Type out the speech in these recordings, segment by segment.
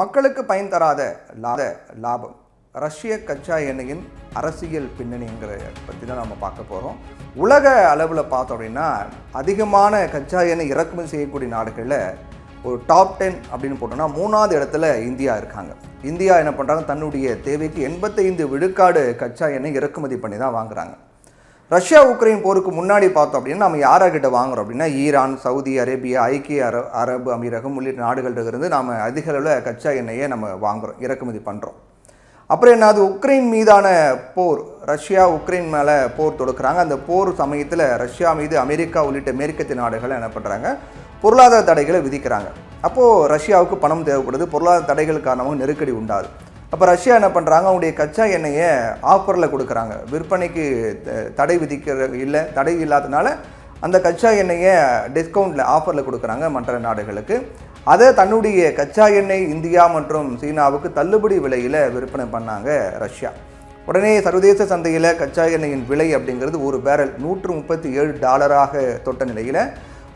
மக்களுக்கு பயன் தராத லாபம் ரஷ்ய கச்சா எண்ணெயின் அரசியல் பின்னணிங்கிற பற்றி தான் நம்ம பார்க்க போகிறோம். உலக அளவில் பார்த்தோம் அப்படின்னா அதிகமான கச்சா எண்ணெய் இறக்குமதி செய்யக்கூடிய நாடுகளில் ஒரு டாப் 10 அப்படின்னு போட்டோம்னா 3வது இடத்துல இந்தியா இருக்காங்க. இந்தியா என்ன பண்ணுறாங்க, தன்னுடைய தேவைக்கு 85 விழுக்காடு கச்சா எண்ணெய் இறக்குமதி பண்ணி தான் வாங்குறாங்க. ரஷ்யா உக்ரைன் போருக்கு முன்னாடி பார்த்தோம் அப்படின்னா நம்ம யாராகிட்ட வாங்குறோம் அப்படின்னா ஈரான், சவுதி அரேபியா, ஐக்கிய அரபு அமீரகம் உள்ளிட்ட நாடுகள்கிட்ட நாம் அதிக அளவில் கச்சா எண்ணெயை நம்ம வாங்குகிறோம், இறக்குமதி பண்ணுறோம். அப்புறம் என்னது, உக்ரைன் மீதான போர், ரஷ்யா உக்ரைன் மேலே போர் தொடுக்கிறாங்க. அந்த போர் சமயத்தில் ரஷ்யா மீது அமெரிக்கா உள்ளிட்ட மேற்கத்திய நாடுகள் என்ன பண்ணுறாங்க, பொருளாதார தடைகளை விதிக்கிறாங்க. அப்போது ரஷ்யாவுக்கு பணம் தேவைப்படுது, பொருளாதார தடைகள் காரணமாக நெருக்கடி உண்டாது. அப்போ ரஷ்யா என்ன பண்ணுறாங்க, அவங்களுடைய கச்சா எண்ணெயை ஆஃபரில் கொடுக்குறாங்க. விற்பனைக்கு தடை தடை இல்லாதனால அந்த கச்சா எண்ணெயை டிஸ்கவுண்ட்டில் ஆஃபரில் கொடுக்குறாங்க மற்ற நாடுகளுக்கு. அதை தன்னுடைய கச்சா எண்ணெய் இந்தியா மற்றும் சீனாவுக்கு தள்ளுபடி விலையில் விற்பனை பண்ணாங்க ரஷ்யா. உடனே சர்வதேச சந்தையில் கச்சா எண்ணெயின் விலை அப்படிங்கிறது ஒரு பேரல் $137 தொட்ட நிலையில்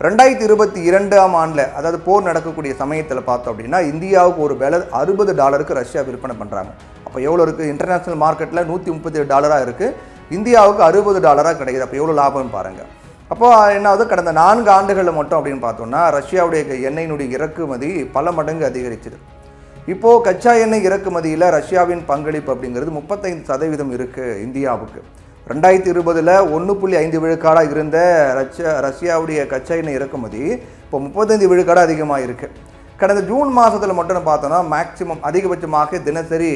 2022ஆம் ஆண்டில், அதாவது போர் நடக்கக்கூடிய சமயத்தில் பார்த்தோம் அப்படின்னா இந்தியாவுக்கு ஒரு பேரல் $60 ரஷ்யா விற்பனை பண்ணுறாங்க. அப்போ எவ்வளோ இருக்குது, இன்டர்நேஷ்னல் மார்க்கெட்டில் $137 இருக்குது, இந்தியாவுக்கு $60 கிடைக்குது. அப்போ எவ்வளோ லாபம்னு பாருங்கள். அப்போ என்னாவது, கடந்த 4 ஆண்டுகளில் மட்டும் அப்படின்னு பார்த்தோம்னா ரஷ்யாவுடைய எண்ணெயினுடைய இறக்குமதி பல மடங்கு அதிகரிச்சுது. இப்போது கச்சா எண்ணெய் இறக்குமதியில் ரஷ்யாவின் பங்களிப்பு அப்படிங்கிறது 35% இருக்குது இந்தியாவுக்கு. 2020 1.5 விழுக்காடாக இருந்த ரஷ்யாவுடைய கச்சா எண்ணெய் இறக்குமதி இப்போ 35 விழுக்காடு அதிகமாக இருக்குது. கடந்த ஜூன் மாதத்தில் மட்டும் பார்த்தோன்னா மேக்சிமம் அதிகபட்சமாக தினசரி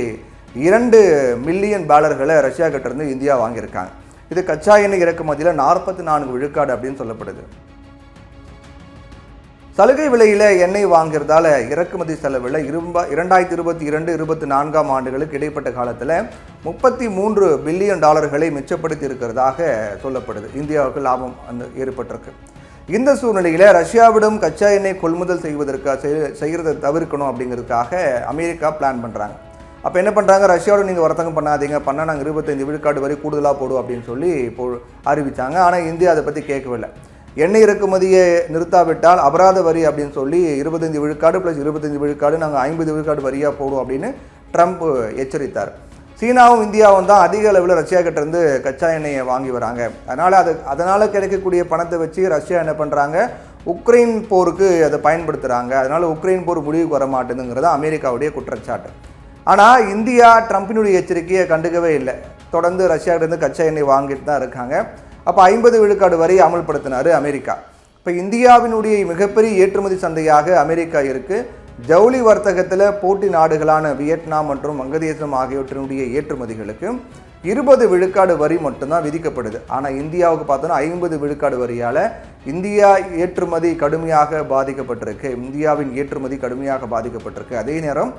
2 மில்லியன் டாலர்களை ரஷ்யா கிட்டேருந்து இந்தியா வாங்கியிருக்காங்க. இது கச்சா எண்ணெய் இறக்குமதியில் 44 விழுக்காடு அப்படின்னு சொல்லப்படுது. சலுகை விலையில் எண்ணெய் வாங்கிறதால இறக்குமதி செலவில் 2022-24ஆம் ஆண்டுகளுக்கு இடைப்பட்ட காலத்தில் $33 பில்லியன் மிச்சப்படுத்தி இருக்கிறதாக சொல்லப்படுது. இந்தியாவுக்கு லாபம் ஏற்பட்டிருக்கு. இந்த சூழ்நிலையில் ரஷ்யாவிடம் கச்சா எண்ணெய் கொள்முதல் செய்கிறதை தவிர்க்கணும் அப்படிங்கிறதுக்காக அமெரிக்கா பிளான் பண்ணுறாங்க. அப்போ என்ன பண்ணுறாங்க, ரஷ்யாவோட நீங்கள் வர்த்தகம் பண்ணாதீங்க, பண்ணால் நாங்கள் 25 விழுக்காடு வரை கூடுதலாக போடுவோம் அப்படின்னு சொல்லி இப்போ அறிவித்தாங்க. ஆனால் இந்தியா அதை பற்றி கேட்கவில்லை. எண்ணெய் இறக்குமதியை நிறுத்தாவிட்டால் அபராத வரி அப்படின்னு சொல்லி 25 விழுக்காடு + 25 விழுக்காடு நாங்கள் 50 விழுக்காடு வரியாக போடுவோம் அப்படின்னு ட்ரம்ப் எச்சரித்தார். சீனாவும் இந்தியாவும் தான் அதிக அளவில் ரஷ்யா கிட்டேருந்து கச்சா எண்ணெயை வாங்கி வராங்க. அதனால் கிடைக்கக்கூடிய பணத்தை வச்சு ரஷ்யா என்ன பண்ணுறாங்க, உக்ரைன் போருக்கு அதை பயன்படுத்துகிறாங்க. அதனால் உக்ரைன் போர் முடிவுக்கு வர மாட்டேங்குங்கிறது அமெரிக்காவுடைய குற்றச்சாட்டு. ஆனால் இந்தியா ட்ரம்பினுடைய எச்சரிக்கையை கண்டுக்கவே இல்லை. தொடர்ந்து ரஷ்யாவிலேருந்து கச்சா எண்ணெய் வாங்கிட்டு தான் இருக்காங்க. அப்போ 50 விழுக்காடு வரை அமல்படுத்தினார் அமெரிக்கா. இப்போ இந்தியாவினுடைய மிகப்பெரிய ஏற்றுமதி சந்தையாக அமெரிக்கா இருக்குது. ஜவுளி வர்த்தகத்தில் போட்டி நாடுகளான வியட்நாம் மற்றும் வங்கதேசம் ஆகியவற்றினுடைய ஏற்றுமதிகளுக்கு 20 விழுக்காடு வரி மட்டும்தான் விதிக்கப்படுது. ஆனால் இந்தியாவுக்கு பார்த்தோன்னா 50 விழுக்காடு வரியால் இந்தியா ஏற்றுமதி கடுமையாக பாதிக்கப்பட்டிருக்கு. இந்தியாவின் ஏற்றுமதி கடுமையாக பாதிக்கப்பட்டிருக்கு. அதே நேரம்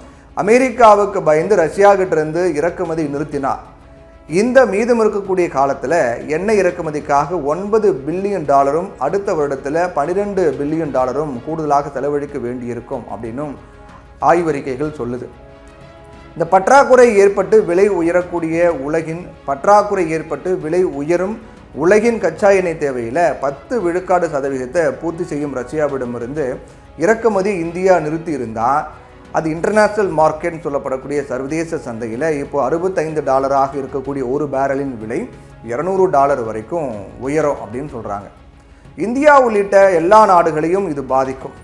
அமெரிக்காவுக்கு பயந்து ரஷ்யா கிட்டேருந்து இறக்குமதி நிறுத்தினார். இந்த மீதம் இருக்கக்கூடிய காலத்தில் எண்ணெய் இறக்குமதிக்காக $9 பில்லியன் அடுத்த வருடத்தில் $12 பில்லியன் கூடுதலாக செலவழிக்க வேண்டியிருக்கும் அப்படின்னும் ஆய்வறிக்கைகள் சொல்லுது. இந்த பற்றாக்குறை ஏற்பட்டு விலை உயரும் உலகின் கச்சா எண்ணெய் தேவையில் 10 விழுக்காடு சதவீதத்தை பூர்த்தி செய்யும் ரஷ்யாவிடமிருந்து இறக்குமதி இந்தியா நிறுத்தி இருந்தால் அது இன்டர்நேஷ்னல் மார்க்கெட்னு சொல்லப்படக்கூடிய சர்வதேச சந்தையில் இப்போது $65 இருக்கக்கூடிய ஒரு பேரலின் விலை $200 வரைக்கும் உயரும் அப்படின்னு சொல்கிறாங்க. இந்தியா உள்ளிட்ட எல்லா நாடுகளையும் இது பாதிக்கும்.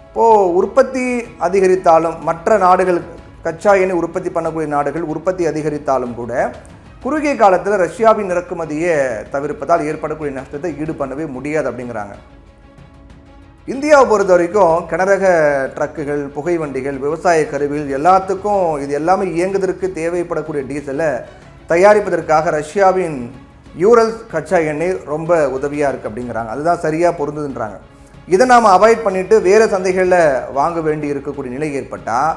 இப்போது உற்பத்தி அதிகரித்தாலும், மற்ற நாடுகள் கச்சா எண்ணெய் உற்பத்தி பண்ணக்கூடிய நாடுகள் உற்பத்தி அதிகரித்தாலும் கூட குறுகிய காலத்தில் ரஷ்யாவின் இறக்குமதியை தவிர்ப்பதால் ஏற்படக்கூடிய நஷ்டத்தை ஈடு பண்ணவே முடியாது அப்படிங்கிறாங்க. இந்தியாவை பொறுத்த வரைக்கும் கிணறக ட்ரக்குகள், புகை வண்டிகள், விவசாய கருவிகள் எல்லாத்துக்கும் இது எல்லாமே இயங்குவதற்கு தேவைப்படக்கூடிய டீசலை தயாரிப்பதற்காக ரஷ்யாவின் யூரல்ஸ் கச்சா எண்ணெய் ரொம்ப உதவியாக இருக்குது அப்படிங்கிறாங்க. அதுதான் சரியாக பொருந்துதுன்றாங்க. இதை நாம் அவாய்ட் பண்ணிவிட்டு வேறு சந்தைகளில் வாங்க வேண்டி இருக்கக்கூடிய நிலை ஏற்பட்டால்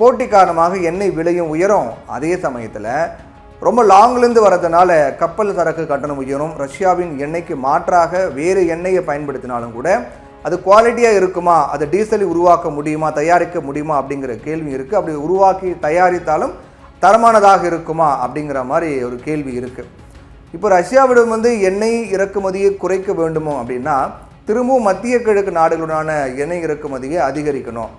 போட்டி காரணமாக எண்ணெய் விலையும் உயரும். அதே சமயத்தில் ரொம்ப லாங்லேருந்து வரதுனால கப்பல் சரக்கு கட்டணம் உயரும். ரஷ்யாவின் எண்ணெய்க்கு மாற்றாக வேறு எண்ணெயை பயன்படுத்தினாலும் கூட அது குவாலிட்டியாக இருக்குமா, அது டீசலை உருவாக்க முடியுமா, தயாரிக்க முடியுமா அப்படிங்கிற கேள்வி இருக்குது. அப்படி உருவாக்கி தயாரித்தாலும் தரமானதாக இருக்குமா அப்படிங்கிற மாதிரி ஒரு கேள்வி இருக்குது. இப்போ ரஷ்யாவிடம் எண்ணெய் இறக்குமதியை குறைக்க வேண்டுமோ அப்படின்னா திரும்பவும் மத்திய கிழக்கு நாடுகளுடான எண்ணெய் இறக்குமதியை அதிகரிக்கணும்.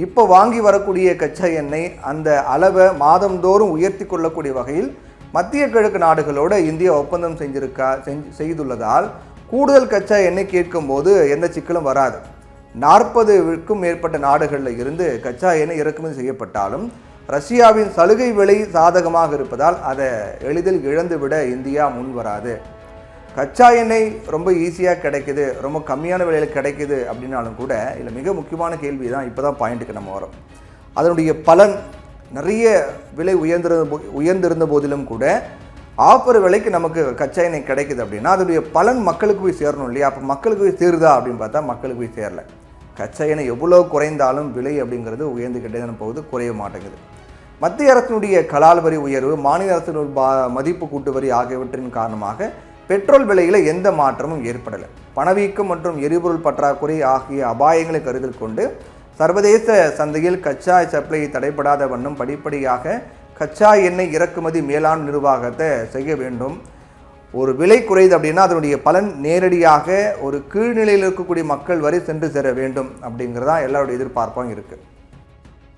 இப்போ வாங்கி வரக்கூடிய கச்சா எண்ணெய் அந்த அளவை மாதந்தோறும் உயர்த்தி கொள்ளக்கூடிய வகையில் மத்திய கிழக்கு நாடுகளோடு இந்தியா ஒப்பந்தம் செய்துள்ளதால் கூடுதல் கச்சா எண்ணெய் கேட்கும் போது எந்த சிக்கலும் வராது. 40க்கும் மேற்பட்ட நாடுகளில் இருந்து கச்சா எண்ணெய் இறக்குமதி செய்யப்பட்டாலும் ரஷ்யாவின் சலுகை விலை சாதகமாக இருப்பதால் அதை எளிதில் இழந்துவிட இந்தியா முன் வராது. கச்சா எண்ணெய் ரொம்ப ஈஸியாக கிடைக்குது, ரொம்ப கம்மியான விலையில் கிடைக்குது அப்படின்னாலும் கூட இல்லை மிக முக்கியமான கேள்வி தான் இப்போ தான் பாயிண்ட்டுக்கு நம்ம வரோம். அதனுடைய பலன் நிறைய விலை உயர்ந்திருந்த போதிலும் கூட ஆஃபர் விலைக்கு நமக்கு கச்சா எண்ணெய் கிடைக்குது அப்படின்னா அதனுடைய பலன் மக்களுக்கு போய் சேரணும் இல்லையா? அப்போ மக்களுக்கு போய் சேருதா அப்படின்னு பார்த்தா மக்களுக்கு போய் சேரலை. கச்சா எண்ணெய் எவ்வளோ குறைந்தாலும் விலை அப்படிங்கிறது உயர்ந்துக்கிட்டே தான் போகுது, குறைய மாட்டேங்குது. மத்திய அரசினுடைய கலால் வரி உயர்வு, மாநில அரசினுடைய மதிப்பு கூட்டு வரி ஆகியவற்றின் காரணமாக பெட்ரோல் விலையில் எந்த மாற்றமும் ஏற்படலை. பணவீக்கம் மற்றும் எரிபொருள் பற்றாக்குறை ஆகிய அபாயங்களை கருத்தில் கொண்டு சர்வதேச சந்தையில் கச்சா சப்ளை தடைபடாத வண்ணம் படிப்படியாக கச்சா எண்ணெய் இறக்குமதி மேலாண் நிர்வாகத்தை செய்ய வேண்டும். ஒரு விலை குறையுது அப்படின்னா அதனுடைய பலன் நேரடியாக ஒரு கீழ்நிலையில் இருக்கக்கூடிய மக்கள் வரை சென்று சேர வேண்டும் அப்படிங்கிறதா எல்லாருடைய எதிர்பார்ப்பாகவும் இருக்குது.